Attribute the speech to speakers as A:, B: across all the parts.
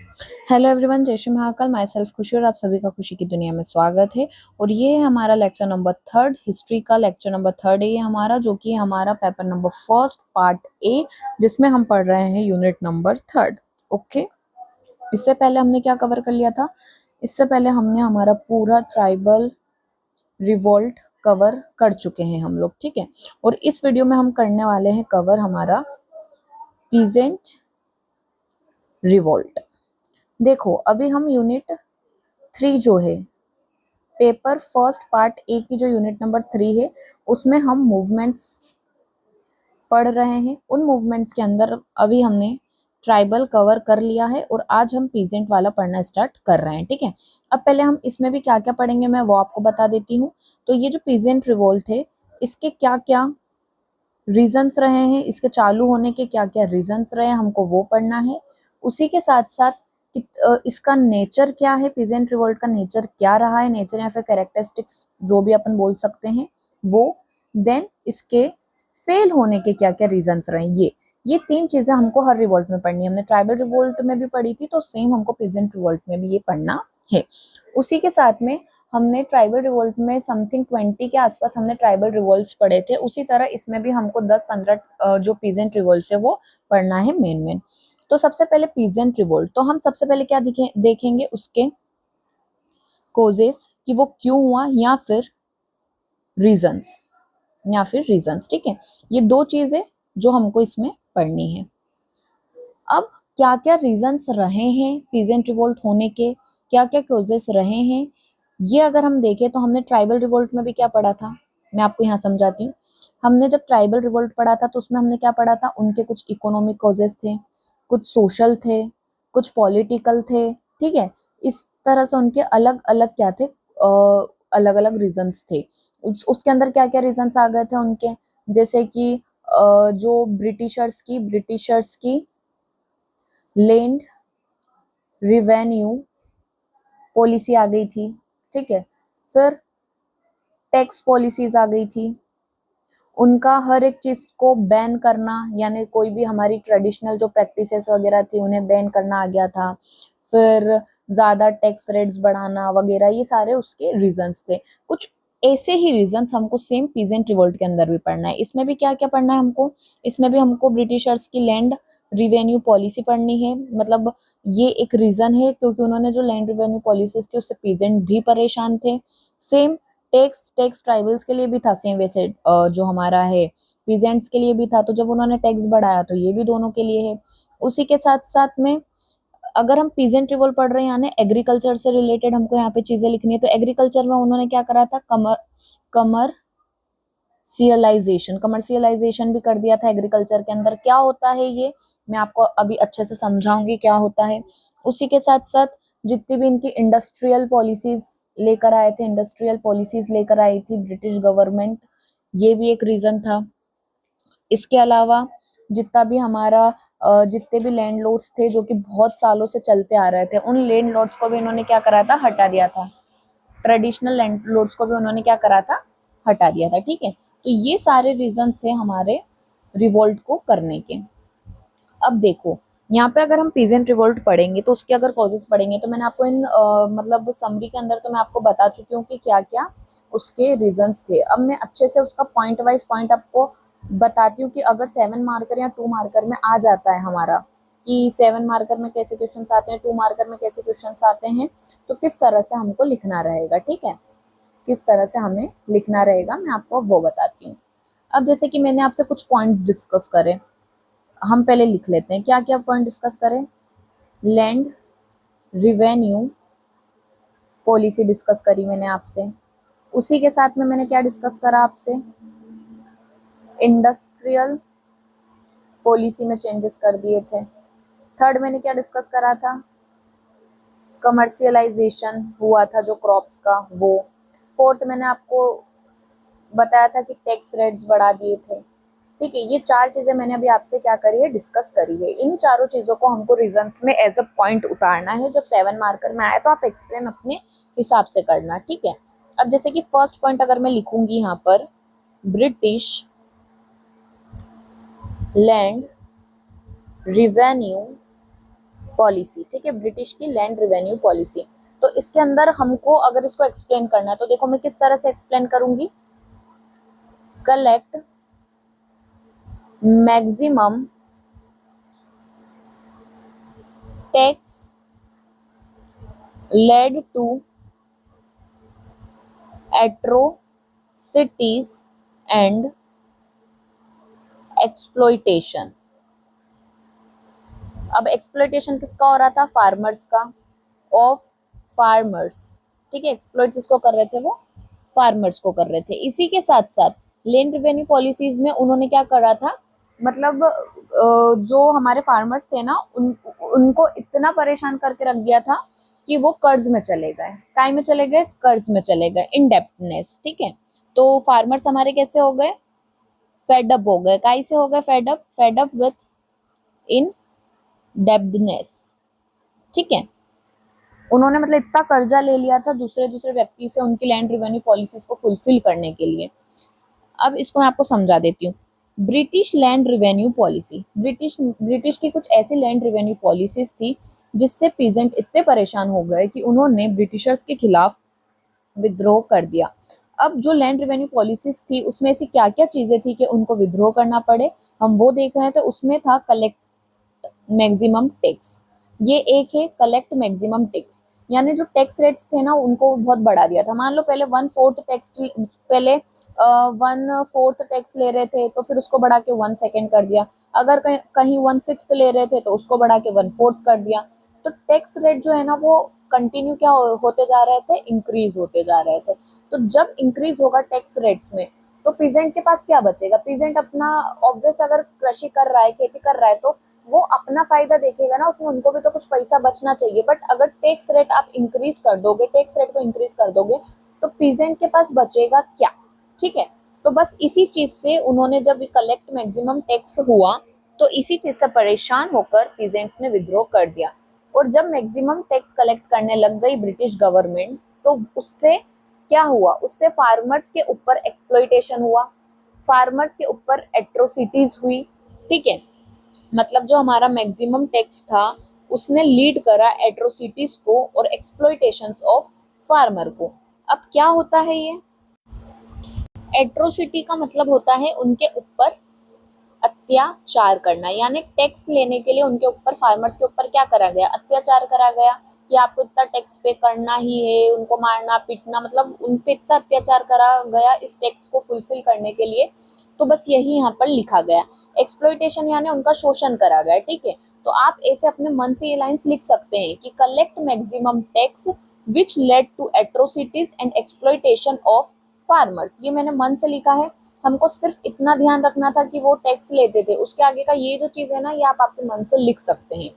A: Hello everyone, जय Shri Mahakal. My self खुशी और आप सभी का खुशी की दुनिया में स्वागत है। और ये है हमारा लेक्चर नंबर थर्ड, हिस्ट्री का लेक्चर नंबर थर्ड है ये हमारा, जो कि हमारा paper number first part A, जिसमें हम पढ़ रहे हैं यूनिट नंबर थर्ड। ओके, इससे पहले हमने क्या कवर कर लिया था? इससे पहले हमने हमारा पूरा ट्राइबल रिवोल्ट कवर कर चुके हैं हम लोग, ठीक है। और इस वीडियो में हम करने वाले हैं कवर हमारा पीजेंट रिवोल्ट। देखो, अभी हम यूनिट 3 जो है, पेपर फर्स्ट पार्ट ए की जो यूनिट नंबर 3 है, उसमें हम मूवमेंट्स पढ़ रहे हैं। उन मूवमेंट्स के अंदर अभी हमने ट्राइबल कवर कर लिया है और आज हम पीजेंट वाला पढ़ना स्टार्ट कर रहे हैं, ठीक है। अब पहले हम इसमें भी क्या क्या पढ़ेंगे मैं वो आपको बता देती हूँ। तो ये जो पीजेंट रिवोल्ट है, इसके क्या क्या रीजंस रहे हैं, इसके चालू होने के क्या क्या रीजंस रहे हैं, हमको वो पढ़ना है। उसी के साथ साथ इसका नेचर क्या है, पीजेंट रिवोल्ट का नेचर क्या रहा है, नेचर या फिर कैरेक्टरिस्टिक्स जो भी अपन बोल सकते हैं वो। देन इसके फेल होने के क्या क्या रीजंस रहे, ये तीन चीजें हमको हर रिवोल्ट में पढ़नी है। हमने ट्राइबल रिवोल्ट में भी पढ़ी थी, तो सेम हमको पीजेंट रिवोल्ट में भी ये पढ़ना है। उसी के साथ में हमने ट्राइबल रिवोल्ट में समथिंग 20 के आसपास हमने ट्राइबल रिवोल्ट्स पढ़े थे। उसी तरह इसमें भी हमको 10-15 जो पीजेंट रिवोल्ट्स है वो पढ़ना है मेन। तो सबसे पहले पीजेंट रिवोल्ट, तो हम सबसे पहले क्या देखेंगे उसके कोजेस, कि वो क्यों हुआ रीजंस या फिर रीजंस, ठीक है। ये दो चीजें जो हमको इसमें पढ़नी है। अब क्या क्या रीजंस रहे हैं पीजेंट रिवोल्ट होने के, क्या क्या कोजेस रहे हैं, ये अगर हम देखें तो हमने ट्राइबल रिवोल्ट में भी क्या पढ़ा था, मैं आपको यहाँ समझाती हूँ। हमने जब ट्राइबल रिवोल्ट पढ़ा था तो उसमें हमने क्या पढ़ा था, उनके कुछ इकोनॉमिक कॉजेस थे, कुछ सोशल थे, कुछ पॉलिटिकल थे, ठीक है। इस तरह से उनके अलग अलग क्या थे, अलग अलग रीजंस थे। उसके अंदर क्या क्या रीजंस आ गए थे उनके, जैसे कि जो ब्रिटिशर्स की लैंड रिवेन्यू पॉलिसी आ गई थी, ठीक है। फिर टैक्स पॉलिसीज आ गई थी, उनका हर एक चीज को बैन करना, यानी कोई भी हमारी ट्रेडिशनल जो प्रैक्टिसेस वगैरह थी उन्हें बैन करना आ गया था। फिर ज्यादा टैक्स रेट्स बढ़ाना वगैरह, ये सारे उसके रीजंस थे। कुछ ऐसे ही रीजंस हमको सेम पीजेंट रिवोल्ट के अंदर भी पढ़ना है। इसमें भी क्या क्या पढ़ना है हमको, इसमें भी हमको ब्रिटिशर्स की लैंड रिवेन्यू पॉलिसी पढ़नी है। मतलब ये एक रीजन है, क्योंकि उन्होंने जो लैंड रिवेन्यू पॉलिसीज थी उससे पीजेंट भी परेशान थे। सेम टैक्स ट्राइबल्स के लिए भी था, सेम वैसे जो हमारा है पीजेंट्स के लिए भी था। तो जब उन्होंने टैक्स बढ़ाया तो ये भी दोनों के लिए है। उसी के साथ साथ में अगर हम पीजेंट रिवोल्ट पढ़ रहे हैं, यानी एग्रीकल्चर से रिलेटेड हमको यहाँ पे चीजें लिखनी है, तो एग्रीकल्चर में उन्होंने क्या करा था, कमर्शियलाइजेशन भी कर दिया था एग्रीकल्चर के अंदर। क्या होता है ये मैं आपको अभी अच्छे से समझाऊंगी क्या होता है। उसी के साथ साथ जितनी भी इनकी इंडस्ट्रियल पॉलिसीज लेकर आई थी ब्रिटिश गवर्नमेंट, ये भी एक रीजन था। इसके अलावा जितना भी हमारा जितने भी लैंडलॉर्ड्स थे जो कि बहुत सालों से चलते आ रहे थे, उन लैंडलॉर्ड्स को भी इन्होंने क्या करा था, हटा दिया था। ट्रेडिशनल लैंडलॉर्ड्स को भी उन्होंने क्या करा था, हटा दिया था, ठीक है। तो ये सारे रीजंस है हमारे रिवोल्ट को करने के। अब देखो, यहाँ पे अगर हम पीजेंट रिवोल्ट पढ़ेंगे तो उसके अगर कॉजेस पढ़ेंगे, तो मैंने आपको इन मतलब समरी के अंदर तो मैं आपको बता चुकी हूँ कि क्या क्या उसके रीजंस थे। अब मैं अच्छे से उसका पॉइंट वाइज पॉइंट आपको बताती हूँ कि अगर 7 मार्कर या 2 मार्कर में आ जाता है हमारा, कि 7 मार्कर में कैसे क्वेश्चन आते हैं, 2 मार्कर में कैसे क्वेश्चन आते हैं, तो किस तरह से हमको लिखना रहेगा, ठीक है। किस तरह से हमें लिखना रहेगा मैं आपको वो बताती हूँ। अब जैसे कि मैंने आपसे कुछ पॉइंट्स डिस्कस करे, हम पहले लिख लेते हैं क्या क्या पॉइंट डिस्कस करें। लैंड रिवेन्यू पॉलिसी डिस्कस करी मैंने आपसे। उसी के साथ में मैंने क्या डिस्कस करा आपसे, इंडस्ट्रियल पॉलिसी में चेंजेस कर दिए थे। थर्ड मैंने क्या डिस्कस करा था, कमर्शियलाइजेशन हुआ था जो क्रॉप्स का वो। फोर्थ मैंने आपको बताया था कि टैक्स रेट्स बढ़ा दिए थे, ठीक है। ये 4 चीजें मैंने अभी आपसे क्या करी है, डिस्कस करी है। इन्हीं चारों चीजों को हमको रीजंस में एज अ पॉइंट उतारना है। जब 7 मार्कर में आए तो आप एक्सप्लेन अपने हिसाब से करना, ठीक है। अब जैसे कि फर्स्ट पॉइंट अगर मैं लिखूंगी यहाँ पर, ब्रिटिश लैंड रिवेन्यू पॉलिसी, ठीक है, ब्रिटिश की लैंड रेवेन्यू पॉलिसी। तो इसके अंदर हमको अगर इसको एक्सप्लेन करना है तो देखो मैं किस तरह से एक्सप्लेन करूंगी। Collect maximum tax led to atrocities and exploitation. अब एक्सप्लॉइटेशन किसका हो रहा था? फार्मर्स का, ऑफ फार्मर्स, ठीक है, एक्सप्लॉइट किसको कर रहे थे? वो फार्मर्स को कर रहे थे। इसी के साथ साथ लैंड रेवेन्यू पॉलिसीज में उन्होंने क्या करा था, मतलब जो हमारे फार्मर्स थे ना उनको इतना परेशान करके रख दिया था कि वो कर्ज में चले गए। काय में चले गए? कर्ज में चले गए, इंडेप्टनेस, ठीक है। तो फार्मर्स हमारे कैसे हो गए? फेडअप हो गए। काय से हो गए फेडअप? फेडअप विथ इन डेब्टनेस, ठीक है। उन्होंने मतलब इतना कर्जा ले लिया था दूसरे दूसरे व्यक्ति से उनकी लैंड रेवेन्यू पॉलिसीज को फुलफिल करने के लिए। अब इसको मैं आपको समझा देती हूँ। British land revenue policy, British की कुछ ऐसी लैंड रेवेन्यू पॉलिसीज थी जिससे पीजेंट इतने परेशान हो गए कि उन्होंने ब्रिटिशर्स के खिलाफ विद्रोह कर दिया। अब जो लैंड रेवेन्यू पॉलिसीज थी उसमें ऐसी क्या क्या चीजें थी कि उनको विद्रोह करना पड़े, हम वो देख रहे थे। उसमें था कलेक्ट मैक्सिमम टैक्स। ये एक है कलेक्ट मैक्सिमम टैक्स, यानी जो टैक्स रेट्स थे ना उनको बहुत बढ़ा दिया था। मान लो पहले 1/4 टैक्स, पहले 1/4 टैक्स ले रहे थे तो फिर उसको बढ़ा के 1/2 कर दिया। अगर कहीं 1/6 ले रहे थे तो उसको बढ़ा के 1/4 कर दिया। तो टैक्स रेट जो है ना वो कंटिन्यू क्या होते जा रहे थे? इंक्रीज होते जा रहे थे। तो जब इंक्रीज होगा टैक्स रेट्स में तो पीजेंट के पास क्या बचेगा? पीजेंट अपना ऑब्वियस अगर कृषि कर रहा है, खेती कर रहा है तो वो अपना फायदा देखेगा ना, उसमें उनको भी तो कुछ पैसा बचना चाहिए। बट अगर टैक्स रेट आप इंक्रीज कर दोगे, टैक्स रेट को इंक्रीज कर दोगे तो पीजेंट के पास बचेगा क्या? ठीक है। तो बस इसी चीज से उन्होंने जब कलेक्ट मैक्सिमम टैक्स हुआ तो इसी चीज से परेशान होकर पीजेंट्स ने विद्रोह कर दिया। और जब मैक्सिमम टैक्स कलेक्ट करने लग गई ब्रिटिश गवर्नमेंट तो उससे क्या हुआ? उससे फार्मर्स के ऊपर एक्सप्लॉइटेशन हुआ, फार्मर्स के ऊपर एट्रोसिटीज हुई, ठीक है। मतलब जो हमारा मैक्सिमम टैक्स था उसने लीड करा एट्रोसिटीज को और एक्सप्लॉइटेशंस ऑफ फार्मर को। अब क्या होता है ये एट्रोसिटी का मतलब होता है उनके ऊपर अत्याचार करना, यानी टैक्स लेने के लिए उनके ऊपर, फार्मर्स के ऊपर क्या करा गया? अत्याचार करा गया कि आपको इतना टैक्स पे करना ही है, उनको मारना पीटना, मतलब उन पे इतना अत्याचार करा गया इस टैक्स को फुलफिल करने के लिए। तो बस यही यहाँ पर लिखा गया, एक्सप्लॉइटेशन यानी उनका शोषण करा गया, ठीक है। तो आप ऐसे अपने मन से ये लाइंस लिख सकते हैं कि collect maximum tax which led to atrocities and exploitation of farmers. ये मैंने मन से लिखा है, हमको सिर्फ इतना ध्यान रखना था कि वो टैक्स लेते थे। उसके आगे का ये जो चीज है ना ये आप आपके मन से लिख सकते हैं।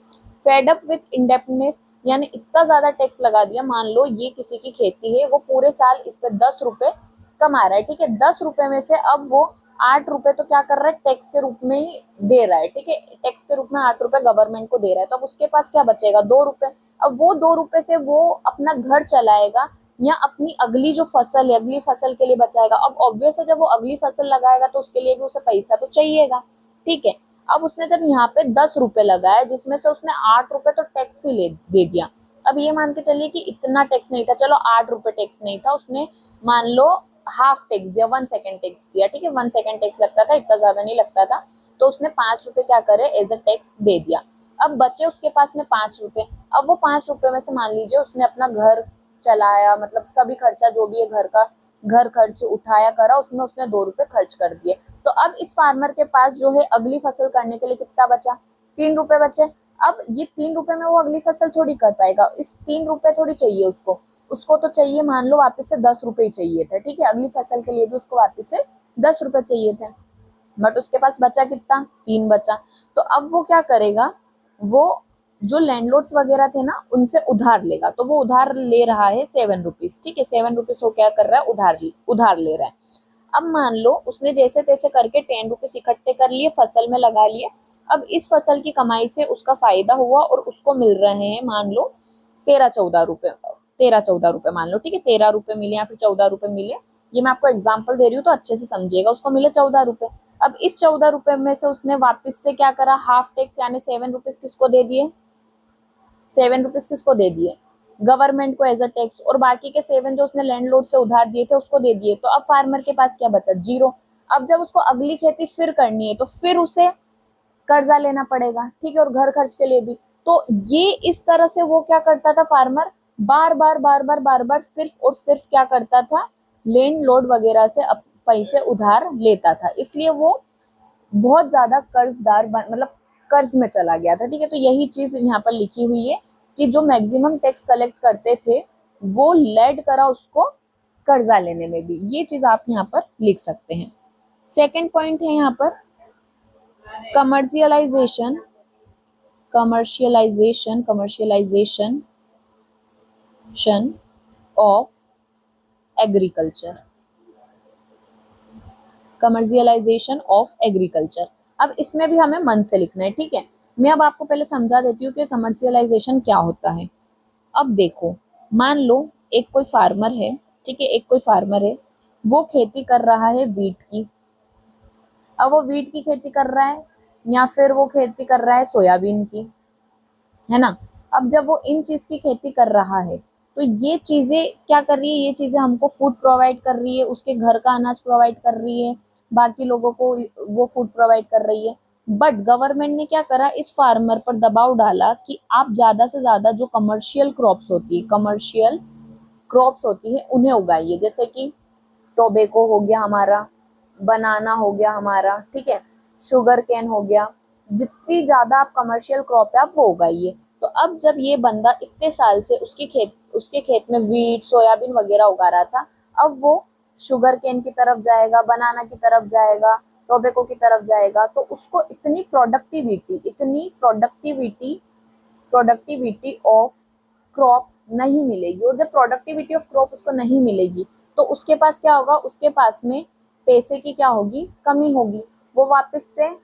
A: फेड अप विथ इंडेप्टनेस यानी इतना ज्यादा टैक्स लगा दिया। मान लो ये किसी की खेती है, वो पूरे साल इस पे 10 रुपए कमा रहा है, ठीक है। 10 रुपए में से अब वो 8 रुपए तो क्या कर रहा है? टैक्स के रूप में ही दे रहा है, ठीक है। टैक्स के रूप में 8 रुपए गवर्नमेंट को दे रहा है, तो अब उसके पास क्या बचेगा? 2 रुपए। अब वो 2 रुपए से वो अपना घर चलाएगा या अपनी अगली जो फसल है अगली फसल के लिए बचाएगा। अब ऑब्वियस है जब वो अगली फसल लगाएगा तो उसके लिए भी उसे पैसा तो चाहिएगा, ठीक है। अब उसने जब यहाँ पे 10 रुपए लगाए जिसमें से उसने 8 रुपए तो टैक्स ही दे दिया। अब ये मान के चलिए कि इतना टैक्स नहीं था, चलो 8 रुपए टैक्स नहीं था, उसने मान लो हाफ टैक्स दिया, 1 सेकेंड टैक्स दिया, ठीक है। 1 सेकेंड टैक्स लगता था, इतना ज्यादा नहीं लगता था। तो उसने 5 रुपए क्या करे? एज अ टैक्स दे दिया। अब बचे उसके पास में 5 रुपए। अब वो 5 रुपए में से मान लीजिए उसने अपना घर चलाया, मतलब सभी खर्चा जो भी है घर का, घर खर्च उठाया करा, उसमें उसने 2 रुपए खर्च कर दिए। तो अब इस फार्मर के पास जो है अगली फसल करने के लिए कितना बचा? 3 रुपए बचे। अब ये 3 रुपए में वो अगली फसल थोड़ी कर पाएगा, इस 3 रुपए थोड़ी चाहिए उसको, उसको तो चाहिए मान लो वापस से 10 रुपए ही चाहिए थे, ठीक है। अगली फसल के लिए भी उसको वापस से 10 रुपए चाहिए थे, बट उसके पास बचा कितना? 3 बचा। तो अब वो क्या करेगा? वो जो लैंडलॉर्ड्स वगैरह थे ना उनसे उधार लेगा। तो वो उधार ले रहा है 7 रुपीज, ठीक है। 7 रुपीज वो क्या कर रहा है? उधार ले रहा है। अब मान लो उसने जैसे तैसे करके 10 रुपीज इकट्ठे कर लिए, फसल में लगा लिए। अब इस फसल की कमाई से उसका फायदा हुआ और उसको मिल रहे हैं मान लो 13-14 रुपए, 13-14 रुपए मान लो, ठीक है। 13 रुपए मिले या फिर 14 रुपए मिले, ये मैं आपको एग्जाम्पल दे रही हूँ तो अच्छे से समझिएगा। उसको मिले 14 रुपए। अब इस 14 रुपए में से उसने वापस से क्या करा? हाफ टैक्स यानी 7 रुपीज किसको दे दिए? ₹7 किसको दे दिए, गवर्नमेंट को एज अ टैक्स, और बाकी के 7 जो उसने लैंडलॉर्ड से उधार दिए थे उसको दे दिए। तो अब फार्मर के पास क्या बचा, जीरो। अब जब उसको अगली खेती फिर करनी है तो फिर उसे कर्जा लेना पड़ेगा, ठीक है, और घर खर्च के लिए भी। तो ये इस तरह से वो क्या करता था फार्मर, बार बार सिर्फ और सिर्फ क्या करता था, लैंड लॉर्ड वगैरह से पैसे उधार लेता था, इसलिए वो बहुत ज्यादा कर्जदार मतलब कर्ज में चला गया था, ठीक है। तो यही चीज यहाँ पर लिखी हुई है कि जो मैक्सिमम टैक्स कलेक्ट करते थे वो लेड करा उसको कर्जा लेने में भी, ये चीज आप यहाँ पर लिख सकते हैं। सेकंड पॉइंट है यहाँ पर commercialisation, commercialisation of agriculture, commercialisation of agriculture. अब इसमें भी हमें मन से लिखना है, ठीक है। मैं अब आपको पहले समझा देती हूँ कि कमर्शियलाइजेशन क्या होता है। अब देखो, मान लो एक कोई फार्मर है, ठीक है, एक कोई फार्मर है, वो खेती कर रहा है वीट की। अब वो वीट की खेती कर रहा है या फिर वो खेती कर रहा है सोयाबीन की, है ना। अब जब वो इन चीज की खेती कर रहा है तो ये चीजें क्या कर रही है, ये चीजें हमको फूड प्रोवाइड कर रही है, उसके घर का अनाज प्रोवाइड कर रही है, बाकी लोगों को वो फूड प्रोवाइड कर रही है। बट गवर्नमेंट ने क्या करा, इस फार्मर पर दबाव डाला कि आप ज्यादा से ज्यादा जो कमर्शियल क्रॉप्स होती है, कमर्शियल क्रॉप्स होती है उन्हें उगाइए, जैसे कि टोबैको हो गया हमारा, बनाना हो गया हमारा, ठीक है, शुगर कैन हो गया, जितनी ज्यादा आप कमर्शियल क्रॉप है आप वो उगाइए। तो अब जब ये बंदा इतने साल से उसके खेत में वीट सोयाबीन वगैरह उगा रहा था, अब वो शुगर कैन की तरफ जाएगा, बनाना की तरफ जाएगा, टोबैको की तरफ जाएगा, तो उसको प्रोडक्टिविटी ऑफ क्रॉप नहीं मिलेगी। और जब प्रोडक्टिविटी ऑफ क्रॉप उसको नहीं मिलेगी तो उसके पास क्या होगा, उसके पास में पैसे की क्या होगी, कमी होगी, वो वापस से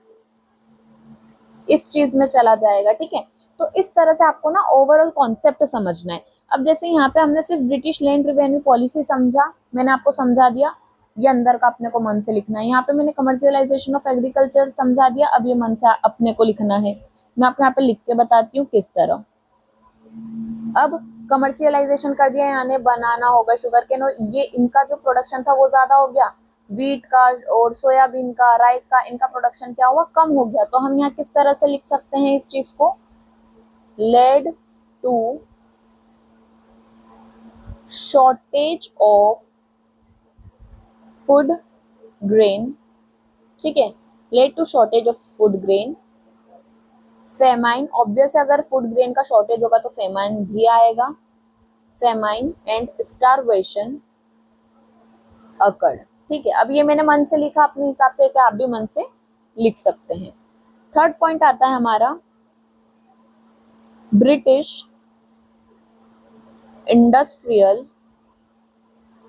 A: इस चीज में चला जाएगा, ठीक है। तो इस तरह से आपको ना ओवरऑल कॉन्सेप्ट समझना है। अब जैसे यहाँ पे हमने सिर्फ ब्रिटिश लैंड रेवेन्यू पॉलिसी समझा, मैंने आपको समझा दिया, ये अंदर का अपने को मन से लिखना है। यहाँ पे मैंने कमर्शियलाइजेशन ऑफ एग्रीकल्चर समझा दिया, अब ये मन से अपने को लिखना है। मैं आपको यहाँ पे लिख के बताती हूँ किस तरह। अब कमर्शियलाइजेशन कर दिया, यानी बनाना होगा, शुगर केन, और ये इनका जो प्रोडक्शन था वो ज्यादा हो गया, वीट का और सोयाबीन का, राइस का, इनका प्रोडक्शन क्या हुआ, कम हो गया। तो हम यहाँ किस तरह से लिख सकते हैं इस चीज को, led to shortage of food grain, ठीक है, led to shortage of food grain, famine, obvious है अगर फूड ग्रेन का शॉर्टेज होगा तो फेमाइन भी आएगा, फेमाइन एंड स्टारवेशन अकर्ड, ठीक है। अब ये मैंने मन से लिखा अपने हिसाब से, इसे आप भी मन से लिख सकते हैं। थर्ड पॉइंट आता है हमारा ब्रिटिश इंडस्ट्रियल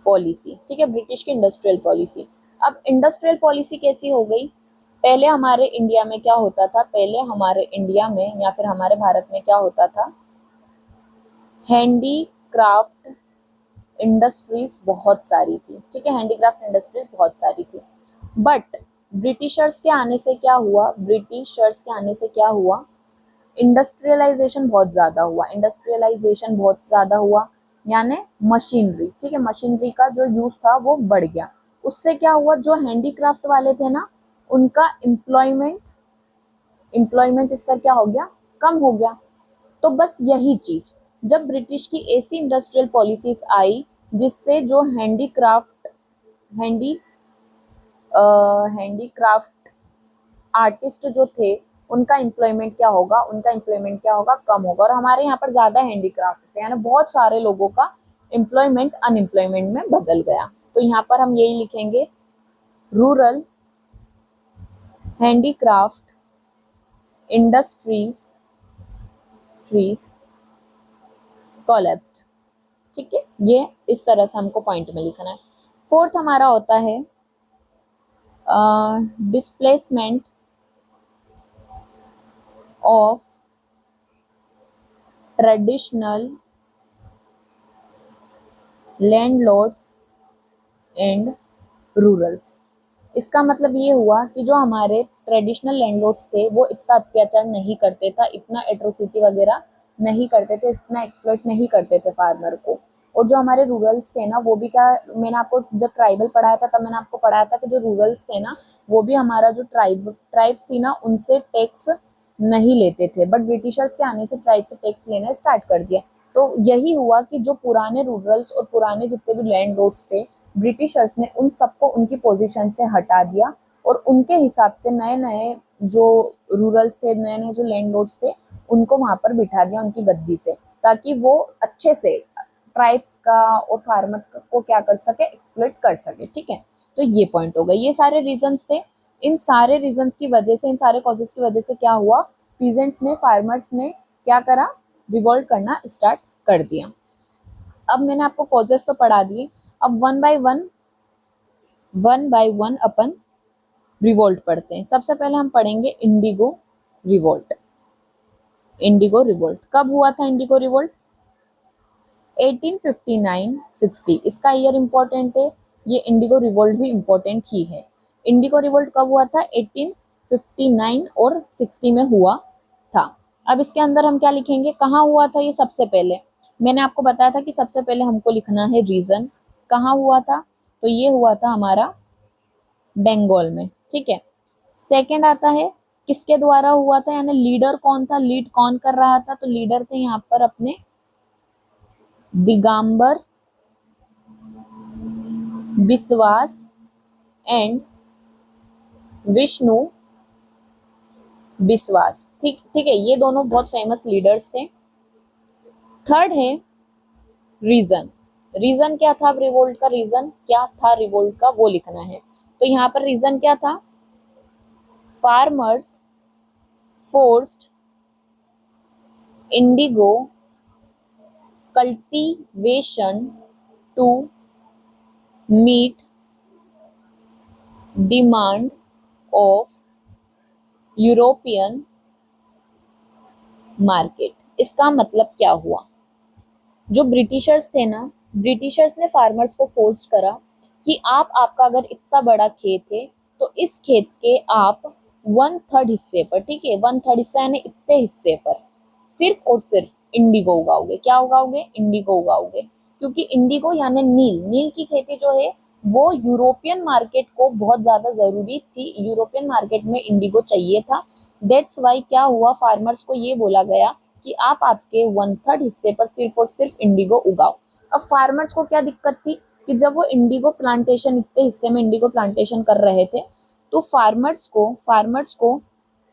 A: पॉलिसी, ठीक है, ब्रिटिश की इंडस्ट्रियल पॉलिसी। अब इंडस्ट्रियल पॉलिसी कैसी हो गई, पहले हमारे इंडिया में क्या होता था, पहले हमारे इंडिया में या फिर हमारे भारत में क्या होता था, हैंडीक्राफ्ट इंडस्ट्रीज बहुत सारी थी, ठीक है, हैंडीक्राफ्ट इंडस्ट्रीज बहुत सारी थी। बट ब्रिटिशर्स के आने से क्या हुआ, ब्रिटिशर्स के आने से क्या हुआ, इंडस्ट्रियलाइजेशन बहुत ज्यादा हुआ, इंडस्ट्रियलाइजेशन बहुत ज्यादा हुआ, यानी मशीनरी, ठीक है, मशीनरी का जो यूज था वो बढ़ गया। उससे क्या हुआ, जो हैंडीक्राफ्ट वाले थे ना उनका एम्प्लॉयमेंट स्तर क्या हो गया, कम हो गया। तो बस यही चीज, जब ब्रिटिश की ऐसी इंडस्ट्रियल पॉलिसीज आई जिससे जो हैंडी हैंडीक्राफ्ट आर्टिस्ट जो थे उनका एम्प्लॉयमेंट क्या होगा, उनका एम्प्लॉयमेंट क्या होगा, कम होगा। और हमारे यहाँ पर ज्यादा हैंडीक्राफ्ट थे, यानी बहुत सारे लोगों का एम्प्लॉयमेंट अनएम्प्लॉयमेंट में बदल गया। तो यहाँ पर हम यही लिखेंगे, रूरल हैंडीक्राफ्ट इंडस्ट्रीज कोलैप्स्ड, ठीक है। ये इस तरह से हमको पॉइंट में लिखना है। फोर्थ हमारा होता है displacement of traditional landlords and rulers. इसका मतलब ये हुआ कि जो हमारे ट्रेडिशनल लैंडलॉर्ड्स थे वो इतना अत्याचार नहीं करते था, इतना एट्रोसिटी वगैरह नहीं करते थे, इतना एक्सप्लॉइट नहीं करते थे फार्मर को। और जो हमारे रूरल्स थे ना, वो भी क्या, मैंने आपको जब ट्राइबल पढ़ाया था तब मैंने आपको पढ़ाया था कि जो रूरल्स थे ना, वो भी हमारा जो ट्राइब्स थी ना, उनसे टैक्स नहीं लेते थे, बट ब्रिटिशर्स के आने से ट्राइब से टैक्स लेना स्टार्ट कर दिया। तो यही हुआ कि जो पुराने रूरल्स और पुराने जितने भी लैंड लॉर्ड्स थे, ब्रिटिशर्स ने उन सबको उनकी पोजीशन से हटा दिया और उनके हिसाब से नए नए जो रूरल्स थे, नए नए जो लैंड लॉर्ड्स थे, उनको वहां पर बिठा दिया उनकी गद्दी से, ताकि वो अच्छे से ट्राइब्स का और फार्मर्स को क्या कर सके, एक्सप्लॉइट कर सके। ठीक है, तो ये पॉइंट हो गए, ये सारे रीजंस थे। इन सारे रीजंस की वजह से, इन सारे कॉजेस की वजह से क्या हुआ, पीजेंट्स ने, फार्मर्स ने क्या करा, रिवोल्ट करना स्टार्ट कर दिया। अब मैंने आपको कॉजेस तो पढ़ा दिए, अब one by one upon revolt पढ़ते हैं। सबसे पहले हम पढ़ेंगे इंडिगो रिवोल्ट। इंडिगो रिवोल्ट कब हुआ था? इंडिगो रिवोल्ट 1859-60, इसका ईयर इंपॉर्टेंट है, ये इंडिगो रिवोल्ट भी इंपॉर्टेंट ही है। इंडिगो रिवोल्ट कब हुआ था? 1859 और 60 में हुआ था। अब इसके अंदर हम क्या लिखेंगे, कहाँ हुआ था ये? सबसे पहले मैंने आपको बताया था कि सबसे पहले हमको लिखना है रीजन, कहाँ हुआ था, तो ये हुआ था हमारा बंगाल में। ठीक है, सेकंड आता है किसके द्वारा हुआ था, यानी लीडर कौन था, लीड कौन कर रहा था, तो लीडर थे यहाँ पर अपने दिगंबर बिस्वास एंड विष्णु बिस्वास। ठीक ठीक है, ये दोनों बहुत फेमस लीडर्स थे। थर्ड है रीजन। रीजन क्या था? रिवोल्ट का रीजन क्या था, रिवोल्ट का, वो लिखना है। तो यहाँ पर रीजन क्या था? Farmers forced indigo cultivation to meet demand of European market. इसका मतलब क्या हुआ, जो ब्रिटिशर्स थे ना, ब्रिटिशर्स ने फार्मर्स को फोर्स करा कि आप, आपका अगर इतना बड़ा खेत है तो इस खेत के आप 1/3 हिस्से पर, ठीक है, 1/3 हिस्सा यानी इतने हिस्से पर सिर्फ और सिर्फ इंडिगो उगाओगे। क्या उगाओगे? इंडिगो उगाओगे, क्योंकि इंडिगो यानी नील, नील की खेती जो है वो यूरोपियन मार्केट को बहुत ज्यादा जरूरी थी, यूरोपियन मार्केट में इंडिगो चाहिए था। दैट्स वाई क्या हुआ, फार्मर्स को ये बोला गया कि आप आपके 1/3 हिस्से पर सिर्फ और सिर्फ इंडिगो उगाओ। अब फार्मर्स को क्या दिक्कत थी कि जब वो इंडिगो प्लांटेशन, इतने हिस्से में इंडिगो प्लांटेशन कर रहे थे, तो फार्मर्स को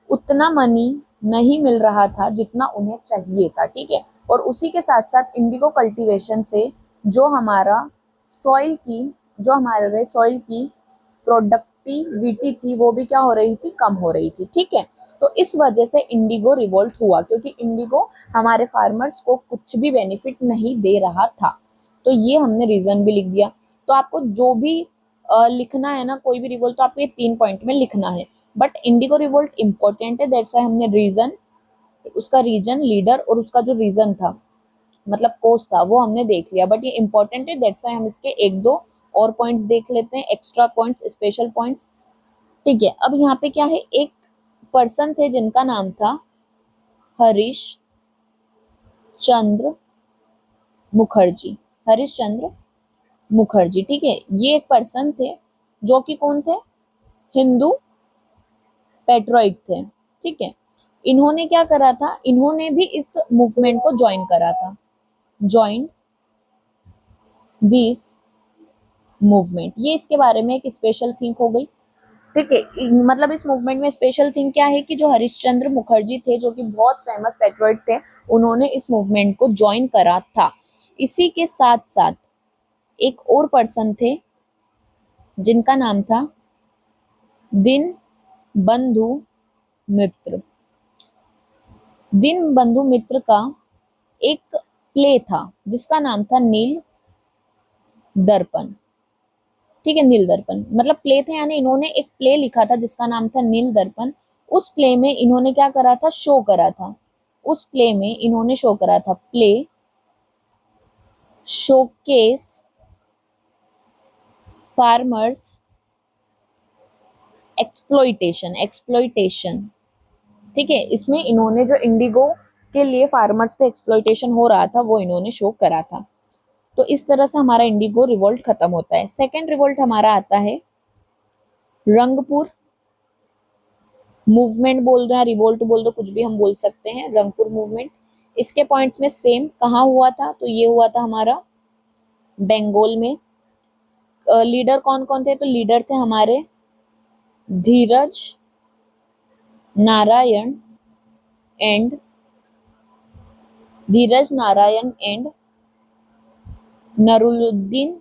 A: उतना मनी नहीं मिल रहा था जितना उन्हें चाहिए था। ठीक है, और उसी के साथ साथ इंडिगो कल्टीवेशन से जो हमारा सॉइल की जो हमारे सॉइल की प्रोडक्टिविटी थी, वो भी क्या हो रही थी, कम हो रही थी। ठीक है, तो इस वजह से इंडिगो रिवोल्ट हुआ, क्योंकि इंडिगो हमारे फार्मर्स को कुछ भी बेनिफिट नहीं दे रहा था। तो ये हमने रीजन भी लिख दिया। तो आपको जो भी लिखना है ना, कोई भी रिवोल्ट, तो आपको ये 3 पॉइंट में लिखना है। बट इंडिगो रिवोल्ट इंपॉर्टेंट है, दैट्स व्हाई हमने रीजन, उसका रीजन, लीडर और उसका जो रीजन था, मतलब कोस था, वो हमने देख लिया। बट ये इंपॉर्टेंट है, दैट्स व्हाई हम इसके एक दो और पॉइंट्स देख लेते हैं, एक्स्ट्रा पॉइंट्स, स्पेशल पॉइंट्स। ठीक है, अब यहाँ पे क्या है, एक पर्सन थे जिनका नाम था हरीश चंद्र मुखर्जी। हरीश चंद्र मुखर्जी, ठीक है, ये एक पर्सन थे जो कि कौन थे, हिंदू पेट्रोइट थे। ठीक है, इन्होंने क्या करा था, इन्होंने भी इस मूवमेंट को ज्वाइन करा था, ज्वाइन दिस मूवमेंट। ये इसके बारे में एक स्पेशल थिंग हो गई। ठीक है, मतलब इस मूवमेंट में स्पेशल थिंग क्या है कि जो हरिश्चंद्र मुखर्जी थे, जो कि बहुत फेमस पेट्रोइट थे, उन्होंने इस मूवमेंट को ज्वाइन करा था। इसी के साथ साथ एक और पर्सन थे जिनका नाम था दिन बंधु मित्र। दिन बंधु मित्र का एक प्ले था जिसका नाम था नील दर्पण। ठीक है, नील दर्पण मतलब प्ले थे, यानी इन्होंने एक प्ले लिखा था जिसका नाम था नील दर्पण। उस प्ले में इन्होंने क्या करा था, शो करा था। उस प्ले में इन्होंने शो करा था, play showcase farmers exploitation. Exploitation, ठीक है, इसमें इन्होंने जो इंडिगो के लिए फार्मर्स पे एक्सप्लॉइटेशन हो रहा था वो इन्होंने शो करा था। तो इस तरह से हमारा इंडिगो रिवोल्ट खत्म होता है। सेकेंड रिवोल्ट हमारा आता है रंगपुर मूवमेंट बोल दो या रिवोल्ट बोल दो, कुछ भी हम बोल सकते हैं, रंगपुर मूवमेंट। इसके पॉइंट्स में सेम कहाँ हुआ था, तो ये हुआ था हमारा बंगाल में। लीडर कौन कौन थे, तो लीडर थे हमारे धीरज नारायण एंड नरुलुद्दीन,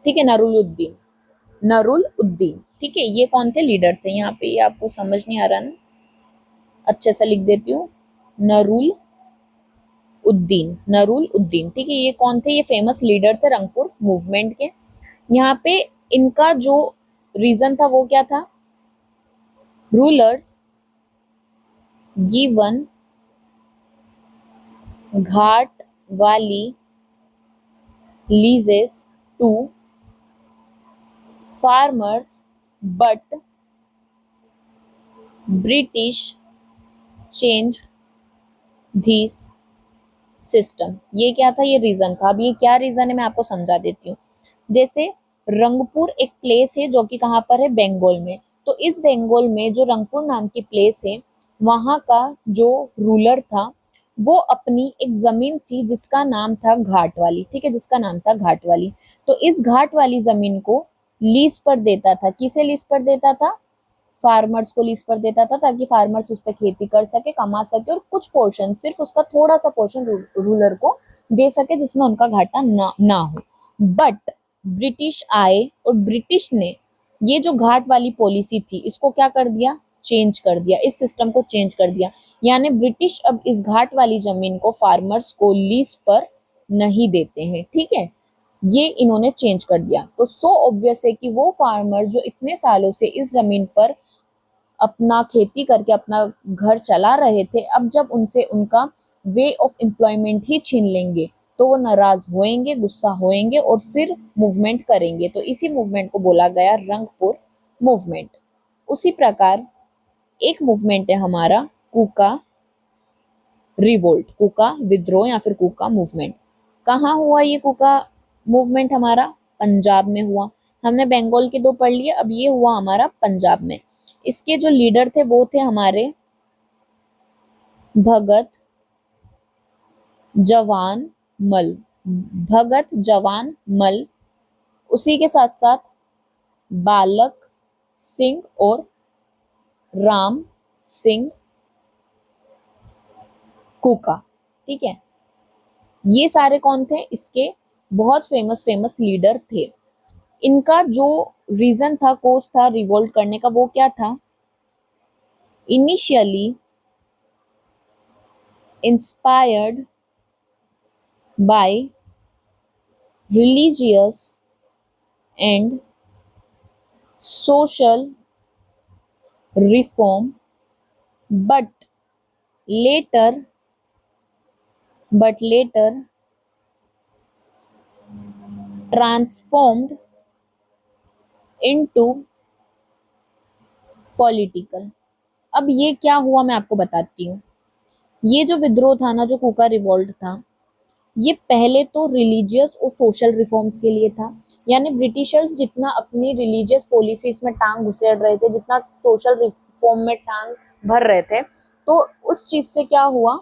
A: ठीक है, नरुल उद्दीन, ठीक है, ये कौन थे, लीडर थे। यहाँ पे ये आपको समझ नहीं आ रहा ना, अच्छे से लिख देती हूँ, नरुल उद्दीन, ठीक है, ये कौन थे, ये फेमस लीडर थे रंगपुर मूवमेंट के। यहाँ पे इनका जो रीजन था वो क्या था, रूलर्स गिवन घाट वाली leases to farmers but British change this system. ये क्या था, ये रीजन था। अब ये क्या रीजन है मैं आपको समझा देती हूँ। जैसे रंगपुर एक प्लेस है जो कि कहाँ पर है, बंगाल में। तो इस बंगाल में जो रंगपुर नाम की प्लेस है, वहां का जो रूलर था वो अपनी एक जमीन थी जिसका नाम था घाट वाली, ठीक है, जिसका नाम था घाट वाली। तो इस घाट वाली जमीन को लीज पर देता था। किसे लीज पर देता था, फार्मर्स को लीज पर देता था, ताकि फार्मर्स उस पर खेती कर सके, कमा सके, और कुछ पोर्शन, सिर्फ उसका थोड़ा सा पोर्शन रूलर को दे सके जिसमें उनका घाटा ना हो। बट ब्रिटिश आए और ब्रिटिश ने ये जो घाट वाली पॉलिसी थी इसको क्या कर दिया, चेंज कर दिया, इस सिस्टम को चेंज कर दिया। यानी ब्रिटिश अब इस घाट वाली जमीन को फार्मर्स को लीज पर नहीं देते हैं, ठीक है, ये इन्होंने चेंज कर दिया। तो सो ऑब्वियस है कि वो फार्मर्स जो इतने सालों से इस जमीन पर अपना खेती करके अपना घर चला रहे थे, अब जब उनसे उनका वे ऑफ एम्प्लॉयमेंट ही छीन लेंगे तो वो नाराज होएंगे, गुस्सा होएंगे और फिर मूवमेंट करेंगे। तो इसी मूवमेंट को बोला गया रंगपुर मूवमेंट। उसी प्रकार एक मूवमेंट है हमारा कूका रिवोल्ट, कूका विद्रोह या फिर कूका मूवमेंट। कहाँ हुआ ये कूका मूवमेंट, हमारा पंजाब में हुआ। हमने बंगाल के दो पढ़ लिए, अब ये हुआ हमारा पंजाब में। इसके जो लीडर थे वो थे हमारे भगत जवान मल, भगत जवान मल। उसी के साथ साथ बालक सिंह और राम सिंह कूका, ठीक है। ये सारे कौन थे, इसके बहुत फेमस फेमस लीडर थे। इनका जो रीजन था, कोर्स था रिवोल्ट करने का, वो क्या था, initially inspired by religious and social reform, but later transformed into political। अब ये क्या हुआ मैं आपको बताती हूँ। ये जो विद्रोह था ना, जो कुका रिवोल्ट था, ये पहले तो रिलीजियस और सोशल रिफॉर्म्स के लिए था। यानी ब्रिटिशर्स जितना अपनी रिलीजियस पॉलिसीज में टांग घुसेड़ रहे थे, जितना सोशल रिफॉर्म में टांग भर रहे थे, तो उस चीज से क्या हुआ,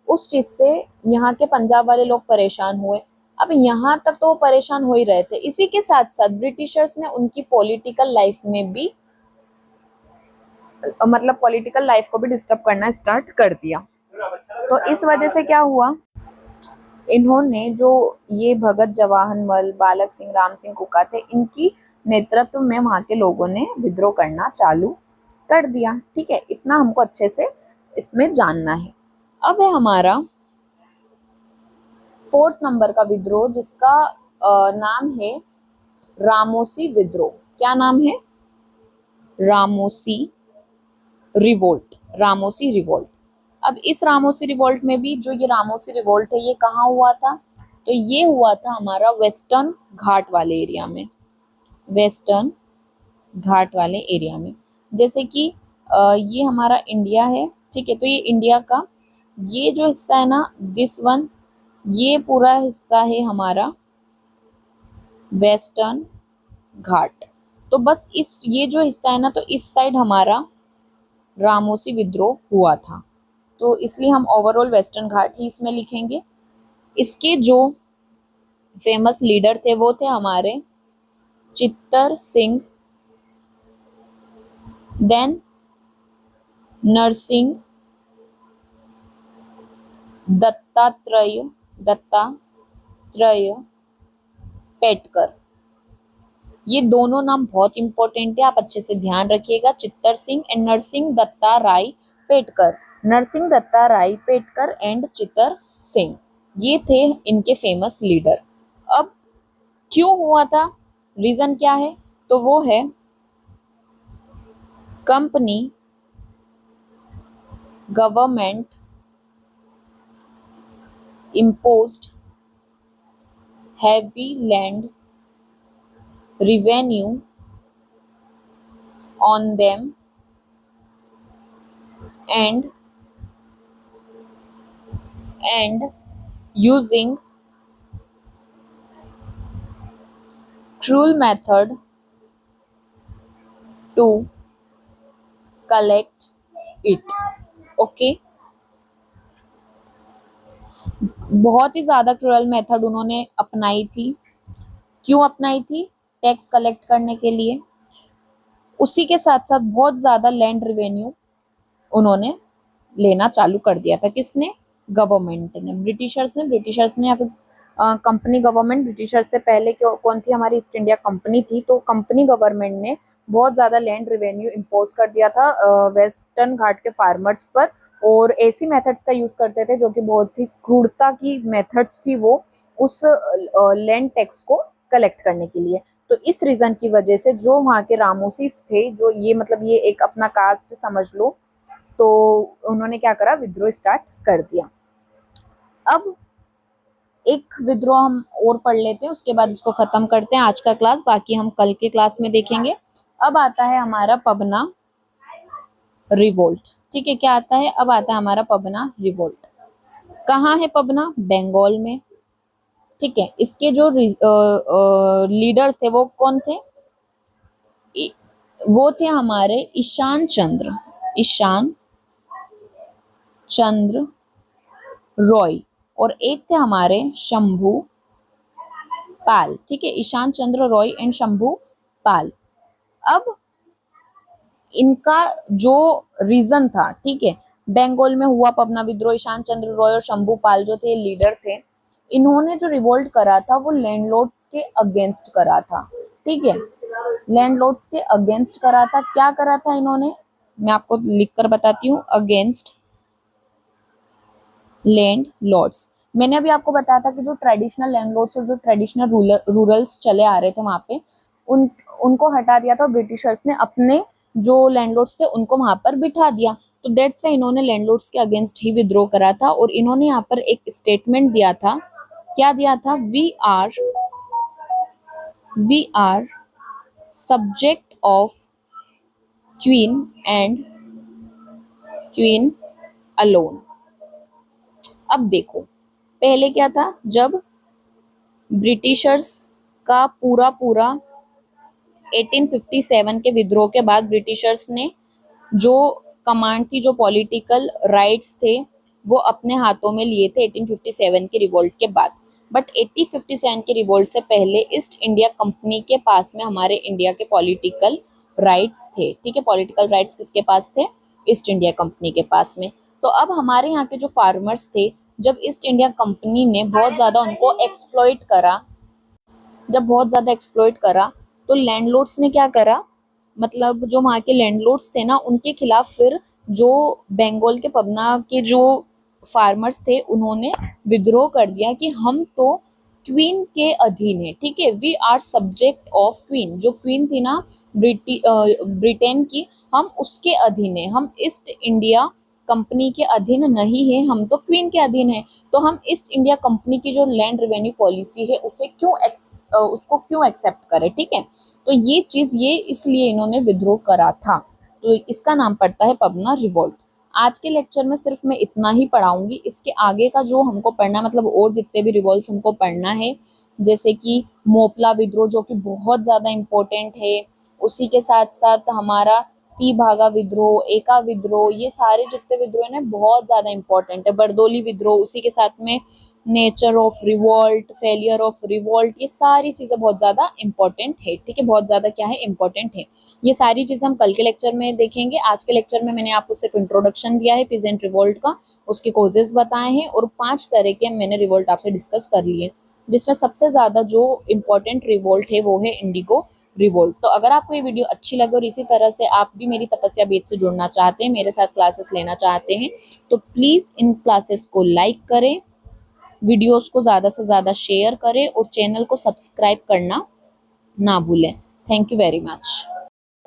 A: उस चीज से यहाँ के पंजाब वाले लोग परेशान हुए। अब यहाँ तक तो वो परेशान हो ही रहे थे, इसी के साथ साथ ब्रिटिशर्स ने उनकी पॉलिटिकल लाइफ में भी, मतलब पॉलिटिकल लाइफ को भी डिस्टर्ब करना स्टार्ट कर दिया। तो इस वजह से क्या हुआ, इन्होंने जो ये भगत जवाहर मल, बालक सिंह, राम सिंह कुका थे, इनकी नेतृत्व में वहां के लोगों ने विद्रोह करना चालू कर दिया, ठीक है। इतना हमको अच्छे से इसमें जानना है। अब है हमारा फोर्थ नंबर का विद्रोह, जिसका नाम है रामोसी विद्रोह। क्या नाम है, रामोसी रिवोल्ट, रामोसी रिवोल्ट। अब इस रामोसी रिवोल्ट में भी, जो ये रामोसी रिवोल्ट है, ये कहाँ हुआ था, तो ये हुआ था हमारा वेस्टर्न घाट वाले एरिया में, वेस्टर्न घाट वाले एरिया में। जैसे कि ये हमारा इंडिया है, ठीक है, तो ये इंडिया का ये जो हिस्सा है ना, दिस वन, ये पूरा हिस्सा है हमारा वेस्टर्न घाट। तो बस इस ये जो हिस्सा है ना, तो इस साइड हमारा रामोसी विद्रोह हुआ था, तो इसलिए हम ओवरऑल वेस्टर्न घाट ही इसमें लिखेंगे। इसके जो फेमस लीडर थे वो थे हमारे चित्तर सिंह, देन नरसिंह, दत्तात्रेय दत्तात्रेय पेटकर। ये दोनों नाम बहुत इंपॉर्टेंट है, आप अच्छे से ध्यान रखिएगा, चित्तर सिंह एंड नरसिंह दत्ता राय पेटकर। नरसिंह दत्ता राय पेटकर एंड चित्तर सिंह, ये थे इनके फेमस लीडर। अब क्यों हुआ था, रीजन क्या है, तो वो है company government imposed heavy land revenue on them and using cruel method to collect it. Okay, बहुत ही ज्यादा क्रूअल मेथड उन्होंने अपनाई थी। क्यों अपनाई थी, टैक्स कलेक्ट करने के लिए। उसी के साथ साथ बहुत ज्यादा लैंड रेवेन्यू उन्होंने लेना चालू कर दिया था। किसने, गवर्नमेंट ने, ब्रिटिशर्स ने या फिर कंपनी गवर्नमेंट। ब्रिटिशर्स से पहले कौन थी, हमारी ईस्ट इंडिया कंपनी थी। तो कंपनी गवर्नमेंट ने बहुत ज्यादा लैंड रेवेन्यू इम्पोज कर दिया था वेस्टर्न घाट के फार्मर्स पर, और ऐसी मेथड्स का यूज करते थे जो कि बहुत ही क्रूरता की मेथड्स थी वो उस लैंड टैक्स को कलेक्ट करने के लिए। तो इस रीजन की वजह से जो वहाँ के रामोसीस थे, जो ये मतलब ये एक अपना कास्ट समझ लो, तो उन्होंने क्या करा, विद्रोह स्टार्ट कर दिया। अब एक विद्रोह हम और पढ़ लेते हैं, उसके बाद इसको खत्म करते हैं आज का क्लास, बाकी हम कल के क्लास में देखेंगे। अब आता है हमारा पबना रिवोल्ट। ठीक है, क्या आता है, अब आता है हमारा पबना रिवोल्ट। कहाँ है पबना, बंगाल में। ठीक है, इसके जो लीडर्स थे वो कौन थे, वो थे हमारे ईशान चंद्र रॉय, और एक थे हमारे शंभू पाल। ठीक है, ईशान चंद्र रॉय एंड शंभू पाल। अब इनका जो रीजन था, ठीक है, बंगाल में हुआ पबना विद्रोह, ईशान चंद्र रॉय और शंभू पाल जो थे लीडर थे। इन्होंने जो रिवोल्ट करा था वो लैंडलॉर्ड्स के अगेंस्ट करा था। ठीक है, लैंडलॉर्ड्स के अगेंस्ट करा था। क्या करा था इन्होंने, मैं आपको लिखकर बताती हूँ, अगेंस्ट लैंड लॉर्ड्स। मैंने अभी आपको बताया था कि जो ट्रेडिशनल लैंडलॉर्ड्स और जो ट्रेडिशनल रूरल्स चले आ रहे थे वहां पे, उनको हटा दिया था ब्रिटिशर्स ने, अपने जो लैंडलॉर्ड्स थे उनको वहां पर बिठा दिया। तो डेट्स से इन्होंने लैंडलॉर्ड्स के अगेंस्ट ही विद्रोह करा था, और इन्होंने यहाँ पर एक स्टेटमेंट दिया था। क्या दिया था, we are subject of queen and queen alone. अब देखो, पहले क्या था, जब ब्रिटिशर्स का पूरा 1857 के विद्रोह के बाद ब्रिटिशर्स ने जो कमांड थी, जो पॉलिटिकल राइट्स थे, वो अपने हाथों में लिए थे 1857 के रिवोल्ट के बाद। बट 1857 के रिवोल्ट से पहले ईस्ट इंडिया कंपनी के पास में हमारे इंडिया के पॉलिटिकल राइट्स थे। ठीक है, पॉलिटिकल राइट्स किसके पास थे, ईस्ट इंडिया कंपनी के पास में। तो अब हमारे यहाँ के जो फार्मर्स थे, जब ईस्ट इंडिया कंपनी ने बहुत ज्यादा उनको एक्सप्लॉइट करा, जब बहुत ज्यादा एक्सप्लॉइट करा, तो लैंडलॉर्ड्स ने क्या करा, मतलब जो वहाँ के लैंडलॉर्ड्स थे ना, उनके खिलाफ फिर जो बंगाल के पबना के जो फार्मर्स थे उन्होंने विद्रोह कर दिया कि हम तो क्वीन के अधीन है। ठीक है, we are subject of queen, जो क्वीन थी ना ब्रिटेन की, हम उसके अधीन है, हम ईस्ट इंडिया कंपनी के अधीन नहीं है, हम तो क्वीन के अधीन है। तो हम ईस्ट इंडिया कंपनी की जो लैंड रेवेन्यू पॉलिसी है उसे उसको क्यों एक्सेप्ट करें। ठीक है, तो ये चीज, ये इसलिए इन्होंने विद्रोह करा था, तो इसका नाम पड़ता है पबना रिवोल्ट। आज के लेक्चर में सिर्फ मैं इतना ही पढ़ाऊंगी। इसके आगे का जो हमको पढ़ना मतलब और जितने भी रिवॉल्ट्स हमको पढ़ना है, जैसे कि मोपला विद्रोह जो कि बहुत ज्यादा इम्पोर्टेंट है, उसी के साथ साथ हमारा तीभागा विद्रोह, एका विद्रोह, ये सारे जितने विद्रोह है ना बहुत ज्यादा इंपॉर्टेंट है। बरदोली विद्रोह, उसी के साथ में nature of revolt, failure of revolt, ये सारी चीजें बहुत ज्यादा इंपॉर्टेंट है। ठीक है, बहुत ज्यादा क्या है, इंपॉर्टेंट है। ये सारी चीजें हम कल के लेक्चर में देखेंगे। आज के लेक्चर में मैंने आपको सिर्फ इंट्रोडक्शन दिया है पीजेंट रिवॉल्ट का, उसके कॉजेज बताए हैं और 5 तरह के मैंने रिवॉल्ट आपसे डिस्कस कर लिए, जिसमें सबसे ज्यादा जो इम्पोर्टेंट रिवॉल्ट है वो है इंडिगो रिवोल्ट। तो अगर आपको ये वीडियो अच्छी लगे और इसी तरह से आप भी मेरी तपस्या बैच से जुड़ना चाहते हैं, मेरे साथ क्लासेस लेना चाहते हैं, तो प्लीज इन क्लासेस को लाइक करें, वीडियोस को ज़्यादा से ज़्यादा शेयर करें और चैनल को सब्सक्राइब करना ना भूलें। Thank you very much.